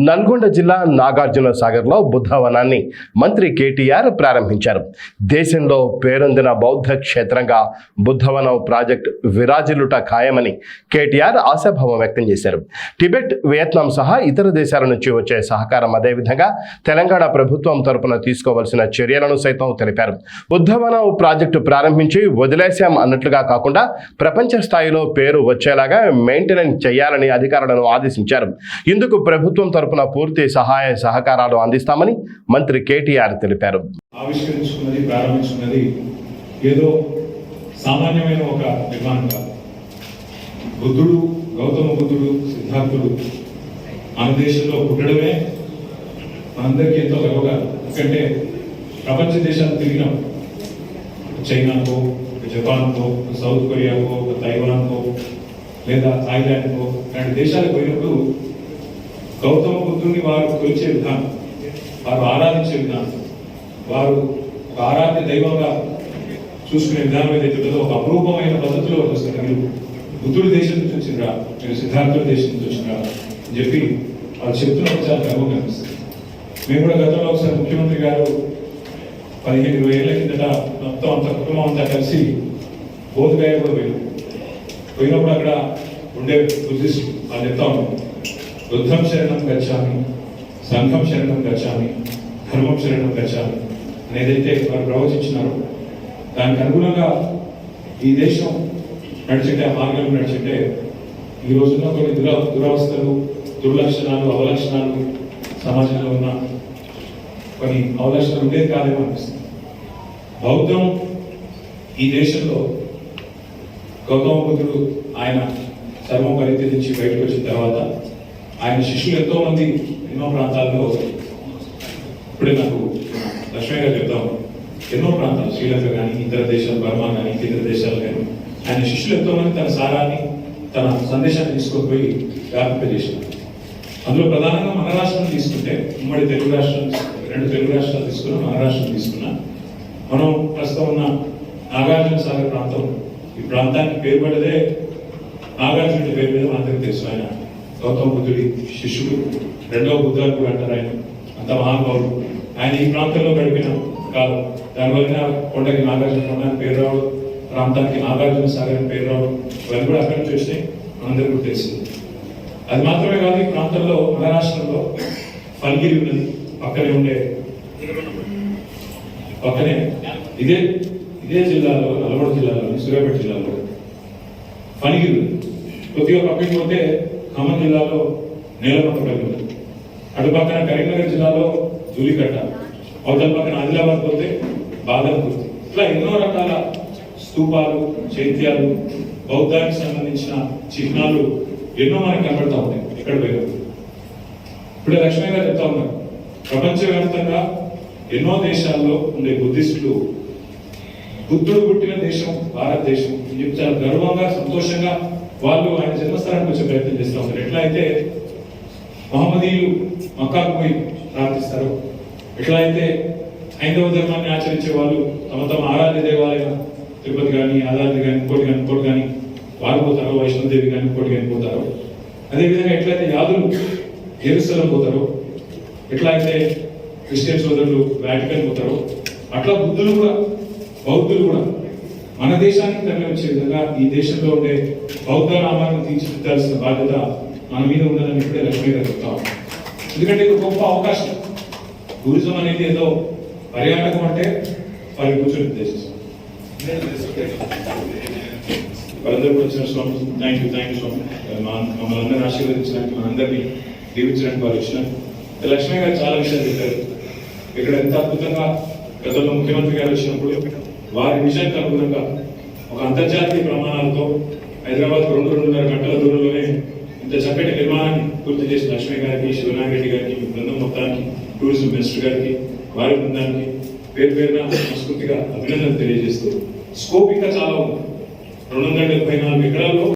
నల్గొండ జిల్లా నాగార్జున సాగర్లో బుద్ధవనాన్ని మంత్రి కేటీఆర్ ప్రారంభించారు. దేశంలో పేరొందిన బౌద్ధ క్షేత్రంగా బుద్ధవనం ప్రాజెక్టు విరాజిల్లుట ఖాయమని కేటీఆర్ ఆశాభావం వ్యక్తం చేశారు. టిబెట్, వియత్నాం సహా ఇతర దేశాల నుంచి వచ్చే సహకారం, అదేవిధంగా తెలంగాణ ప్రభుత్వం తరపున తీసుకోవాల్సిన చర్యలను సైతం తెలిపారు. బుద్ధవనం ప్రాజెక్టు ప్రారంభించి వదిలేశాం అన్నట్లుగా కాకుండా ప్రపంచ స్థాయిలో పేరు వచ్చేలాగా మెయింటెనెన్స్ చేయాలని అధికారులను ఆదేశించారు. ఇందుకు ప్రభుత్వం తరపున పూర్తి సహాయ సహకారాలు అందిస్తామని మంత్రి కేటీఆర్ తెలిపారు. ఆవిష్కరించుకున్నది, ప్రారంభించుకున్నది ఏదో సామాన్యమైన ఒక నిర్మాణం కాదు. బుద్ధుడు, గౌతమ బుద్ధుడు, సిద్ధార్థుడు మన దేశంలో పుట్టడమే మనందరికీ ఎంతో గర్వకారణం. ఎందుకంటే ప్రపంచ దేశాలు తిరిగినాం, చైనాకో, జపాన్కో, సౌత్ కొరియాకో, తైవాన్కో లేదా థాయిలాండ్కో లాంటి దేశాలకు పోయినప్పుడు గౌతమ బుద్ధుడిని వారు కొలిచే విధానం, వారు ఆరాధించే విధానం, వారు ఒక ఆరాధ్య దైవంగా చూసుకునే విధానం ఏదైతే ఉంటుందో ఒక అపరూపమైన పద్ధతిలో వస్తారు. మీరు బుద్ధుడి దేశం నుంచి వచ్చినరా, మీరు సిద్ధార్థుడి దేశం నుంచి వచ్చినరా అని చెప్పి వాళ్ళు చెప్తున్నప్పుడు చాలా గర్వంగా అనిపిస్తుంది. మేము కూడా గతంలో ఒకసారి ముఖ్యమంత్రి గారు 15-20 ఏళ్ల కిందట మొత్తం అంత కుటుంబం అంతా కలిసి బోధగయ కూడా పోయినప్పుడు అక్కడ ఉండే బుద్ధిస్ట్ వాళ్ళు చెప్తా ఉన్నాం, బుద్ధం శరణం గచ్చామి, సంఘం శరణం గచ్చామి, ధర్మం శరణం గచ్చామి అనేదైతే వారు ప్రవచించినారో దానికి అనుగుణంగా ఈ దేశం నడిచింటే, ఆ మార్గంలో నడిచింటే ఈ రోజున కొన్ని దురవస్థలు, దుర్లక్షణాలు, అవలక్షణాలు సమాజంలో ఉన్న కొన్ని అవలక్షణాలు ఉండేది కాదేమో అనిపిస్తుంది. బౌద్ధం ఈ దేశంలో గౌతమ బుద్ధుడు ఆయన సర్వం పరిత్యజించి బయటకు వచ్చిన తర్వాత ఆయన శిష్యులు ఎంతో మంది ఎన్నో ప్రాంతాల్లో, ఇప్పుడే నాకు లక్ష్మయ్య గారు చెప్తాము, ఎన్నో ప్రాంతాలు శ్రీలంక కానీ, ఇతర దేశాలు, బర్మా కానీ, ఇతర దేశాలు కానీ ఆయన శిష్యులు ఎంతో మంది తన సారాన్ని, తన సందేశాన్ని తీసుకొని పోయి వ్యాపింపజేశారు. అందులో ప్రధానంగా మన రాష్ట్రం తీసుకుంటే, ఉమ్మడి తెలుగు రాష్ట్రం, 2 తెలుగు రాష్ట్రాలు తీసుకున్నా, మన రాష్ట్రం తీసుకున్నా, మనం ప్రస్తుతం ఉన్న నాగార్జున సాగర్ ప్రాంతం, ఈ ప్రాంతానికి పేరు పడదే నాగార్జునుడి పేరు మీద మనందరికీ తెలుసు. ఆయన గౌతమ బుద్ధుడి శిష్యుడు, 2వ బుద్ధాలు కూడా అంటారు. ఆయన అంత మహానుభావుడు. ఆయన ఈ ప్రాంతంలో గడిపిన కాలం, దానివల్ల కొండకి నాగార్జున కొండ అని పేరు రావడం, ప్రాంతానికి నాగార్జున సాగర్ అని పేరు రావడం, ఇవన్నీ కూడా అక్కడి నుంచి వచ్చినాయి, మనందరికీ కూడా తెలిసింది. అది మాత్రమే కాదు, ఈ ప్రాంతంలో మన రాష్ట్రంలో ఫల్గిరి ఉన్నది, పక్కనే ఇదే జిల్లాలో, నల్గొండ జిల్లాలోని సూర్యాపేట జిల్లాలో ఫణిగిరి కొద్దిగా పక్కకి పోతే ఖమ్మం జిల్లాలో నేలకొండపల్లి ఉంది, అటు పక్కన కరీంనగర్ జిల్లాలో జూలికట్ట, అవతల పక్కన ఆదిలాబాద్ పోతే బాదల్పూర్తి. ఇట్లా ఎన్నో రకాల స్తూపాలు, చైత్యాలు, బౌద్ధానికి సంబంధించిన చిహ్నాలు ఎన్నో మనకు కనబడతా ఉంటాయి ఎక్కడ పోయినప్పుడు. ఇప్పుడే లక్ష్మయ్య గారు చెప్తా ఉన్నారు, ప్రపంచవ్యాప్తంగా ఎన్నో దేశాల్లో ఉండే బుద్ధిస్టులు బుద్ధుడు పుట్టిన దేశం భారతదేశం అని చెప్పి చాలా గర్వంగా, సంతోషంగా వాళ్ళు ఆయన జన్మస్థానానికి వచ్చే ప్రయత్నం చేస్తూ ఉంటారు. ఎట్లా అయితే మహమ్మదీయులు మక్కాకు పోయి ప్రార్థిస్తారు, ఎట్లా అయితే హైందవ ధర్మాన్ని ఆచరించే వాళ్ళు తమ తమ ఆరాధ్య దేవాలయం తిరుపతి కానీ, యాదాద్రి కానీ, ఇంకోటి కానీ వారు పోతారో, వైష్ణోదేవి కానీ, ఇంకోటి కానీ పోతారో, అదేవిధంగా ఎట్లయితే యాదులు జెరూసలేం పోతారో, ఎట్లా అయితే క్రిస్టియన్ సోదరులు వాటికన్ పోతారో, అట్లా బౌద్ధులు కూడా మన దేశానికి తరలి వచ్చే విధంగా ఈ దేశంలో ఉండే బౌద్ధ నామాన్ని తీర్చిదిద్దాల్సిన బాధ్యత మన మీద ఉన్నదని ఇప్పుడే లక్ష్మీ గారు చెప్తాం. ఎందుకంటే ఇది గొప్ప అవకాశం. టూరిజం అనేది ఏదో పర్యాటకం అంటే వారి కూర్చొని ఉద్దేశిస్తాం. వాళ్ళందరూ కూడా వచ్చిన స్వామి, థ్యాంక్ యూ స్వామి, మమ్మల్ని అందరినీ ఆశీర్వదించడానికి, మనందరినీ దీవించడానికి వారు వచ్చినారు. లక్ష్మీ గారు చాలా విషయాలు చెప్పారు. ఇక్కడ ఎంత అద్భుతంగా గతంలో ముఖ్యమంత్రి గారు వచ్చినప్పుడు వారి విషయానికి అనుగుణంగా ఒక అంతర్జాతీయ ప్రమాణాలతో హైదరాబాద్ 2-2.5 గంటల దూరంలోనే ఇంత చక్కటి నిర్మాణాన్ని పూర్తి చేసిన లక్ష్మీ గారికి, శివనారాయణ రెడ్డి గారికి, బృందం మొత్తానికి, టూరిజం మినిస్టర్ గారికి, వారి బృందానికి పేరున సంస్కృతిగా అభినందనలు తెలియజేస్తూ, స్కోప్ ఇంకా చాలా ఉంది. 274 ఎకరాల్లో